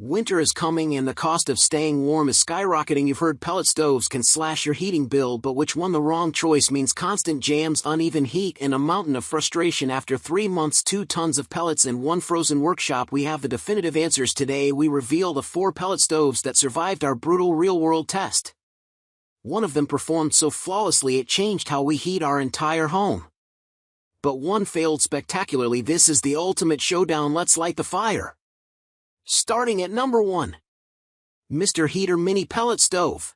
Winter is coming and the cost of staying warm is skyrocketing. You've heard pellet stoves can slash your heating bill, but which one? The wrong choice means constant jams, uneven heat, and a mountain of frustration. After 3 months, 2 tons of pellets, and 1 frozen workshop, we have the definitive answers. Today we reveal the 4 pellet stoves that survived our brutal real-world test. One of them performed so flawlessly it changed how we heat our entire home. But one failed spectacularly. This is the ultimate showdown. Let's light the fire. Starting at number 1. Mr. Heater Mini Pellet Stove.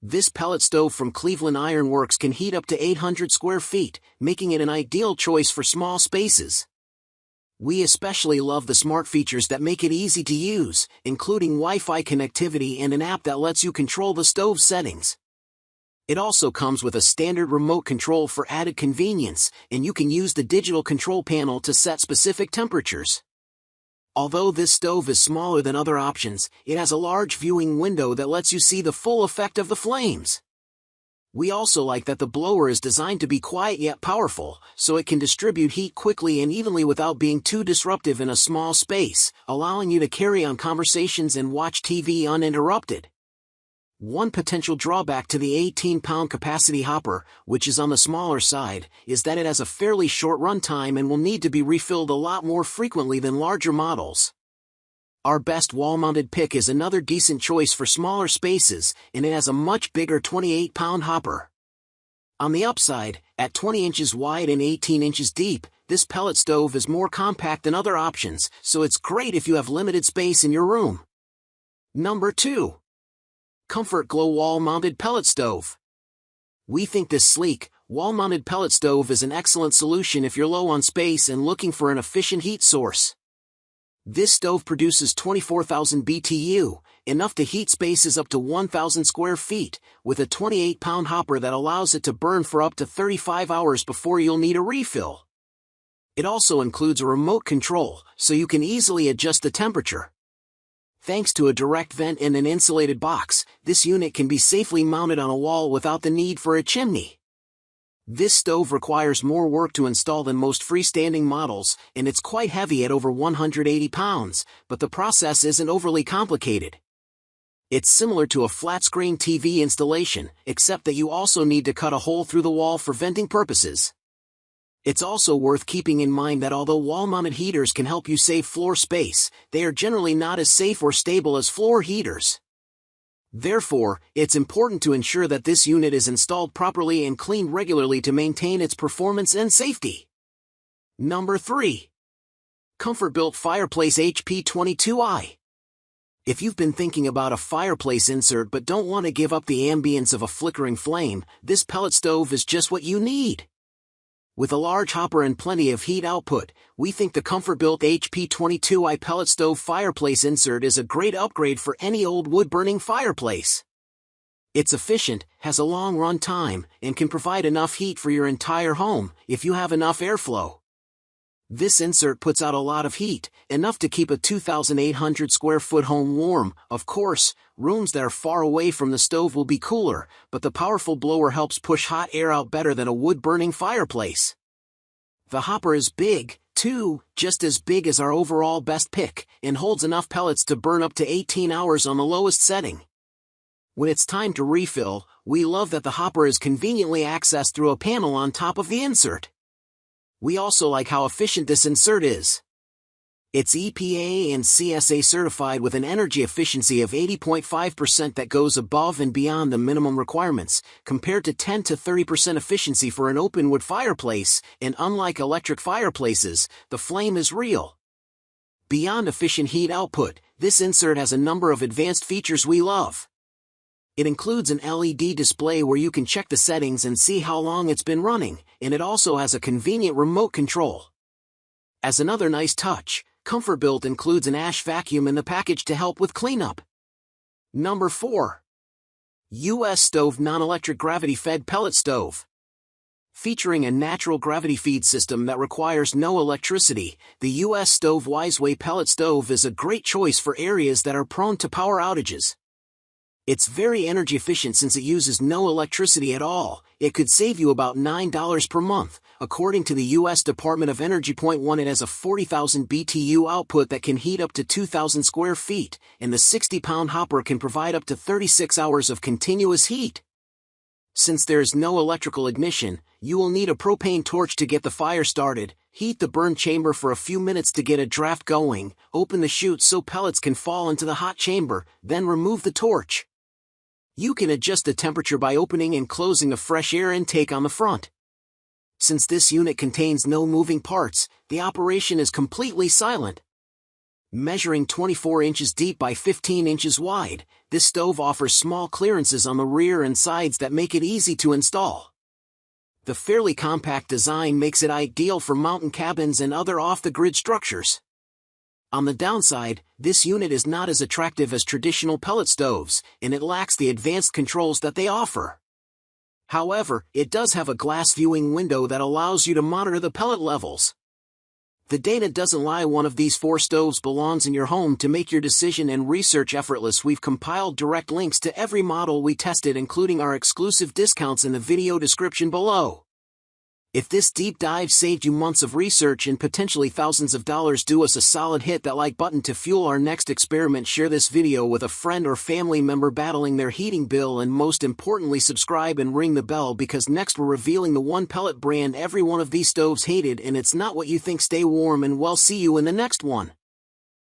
This pellet stove from Cleveland Iron Works can heat up to 800 square feet, making it an ideal choice for small spaces. We especially love the smart features that make it easy to use, including Wi-Fi connectivity and an app that lets you control the stove settings. It also comes with a standard remote control for added convenience, and you can use the digital control panel to set specific temperatures. Although this stove is smaller than other options, it has a large viewing window that lets you see the full effect of the flames. We also like that the blower is designed to be quiet yet powerful, so it can distribute heat quickly and evenly without being too disruptive in a small space, allowing you to carry on conversations and watch TV uninterrupted. One potential drawback to the 18-pound capacity hopper, which is on the smaller side, is that it has a fairly short runtime and will need to be refilled a lot more frequently than larger models. Our best wall-mounted pick is another decent choice for smaller spaces, and it has a much bigger 28-pound hopper. On the upside, at 20 inches wide and 18 inches deep, this pellet stove is more compact than other options, so it's great if you have limited space in your room. Number 2. ComfortGlow Wall-Mounted Pellet Stove. We think this sleek, wall-mounted pellet stove is an excellent solution if you're low on space and looking for an efficient heat source. This stove produces 24,000 BTU, enough to heat spaces up to 1,000 square feet, with a 28-pound hopper that allows it to burn for up to 35 hours before you'll need a refill. It also includes a remote control, so you can easily adjust the temperature. Thanks to a direct vent and an insulated box, this unit can be safely mounted on a wall without the need for a chimney. This stove requires more work to install than most freestanding models, and it's quite heavy at over 180 pounds, but the process isn't overly complicated. It's similar to a flat-screen TV installation, except that you also need to cut a hole through the wall for venting purposes. It's also worth keeping in mind that although wall-mounted heaters can help you save floor space, they are generally not as safe or stable as floor heaters. Therefore, it's important to ensure that this unit is installed properly and cleaned regularly to maintain its performance and safety. Number 3. ComfortBilt Fireplace HP22i. If you've been thinking about a fireplace insert but don't want to give up the ambience of a flickering flame, this pellet stove is just what you need. With a large hopper and plenty of heat output, we think the ComfortBilt HP22i pellet stove fireplace insert is a great upgrade for any old wood-burning fireplace. It's efficient, has a long run time, and can provide enough heat for your entire home, if you have enough airflow. This insert puts out a lot of heat, enough to keep a 2,800 square foot home warm. Of course, rooms that are far away from the stove will be cooler, but the powerful blower helps push hot air out better than a wood-burning fireplace. The hopper is big, too, just as big as our overall best pick, and holds enough pellets to burn up to 18 hours on the lowest setting. When it's time to refill, we love that the hopper is conveniently accessed through a panel on top of the insert. We also like how efficient this insert is. It's EPA and CSA certified with an energy efficiency of 80.5% that goes above and beyond the minimum requirements, compared to 10 to 30% efficiency for an open wood fireplace, and unlike electric fireplaces, the flame is real. Beyond efficient heat output, this insert has a number of advanced features we love. It includes an LED display where you can check the settings and see how long it's been running, and it also has a convenient remote control. As another nice touch, ComfortBilt includes an ash vacuum in the package to help with cleanup. Number 4. US Stove Non-Electric Gravity-Fed Pellet Stove. Featuring a natural gravity feed system that requires no electricity, the US Stove Wiseway pellet stove is a great choice for areas that are prone to power outages. It's very energy efficient since it uses no electricity at all. It could save you about $9 per month. According to the U.S. Department of Energy. Point 1, it has a 40,000 BTU output that can heat up to 2,000 square feet, and the 60-pound hopper can provide up to 36 hours of continuous heat. Since there is no electrical ignition, you will need a propane torch to get the fire started. Heat the burn chamber for a few minutes to get a draft going, open the chute so pellets can fall into the hot chamber, then remove the torch. You can adjust the temperature by opening and closing a fresh air intake on the front. Since this unit contains no moving parts, the operation is completely silent. Measuring 24 inches deep by 15 inches wide, this stove offers small clearances on the rear and sides that make it easy to install. The fairly compact design makes it ideal for mountain cabins and other off-the-grid structures. On the downside, this unit is not as attractive as traditional pellet stoves, and it lacks the advanced controls that they offer. However, it does have a glass viewing window that allows you to monitor the pellet levels. The data doesn't lie. One of these 4 stoves belongs in your home. To make your decision and research effortless, we've compiled direct links to every model we tested, including our exclusive discounts in the video description below. If this deep dive saved you months of research and potentially thousands of dollars, do us a solid, hit that like button to fuel our next experiment, share this video with a friend or family member battling their heating bill, and most importantly, subscribe and ring the bell, because next we're revealing the one pellet brand every one of these stoves hated, and it's not what you think. Stay warm and we'll see you in the next one.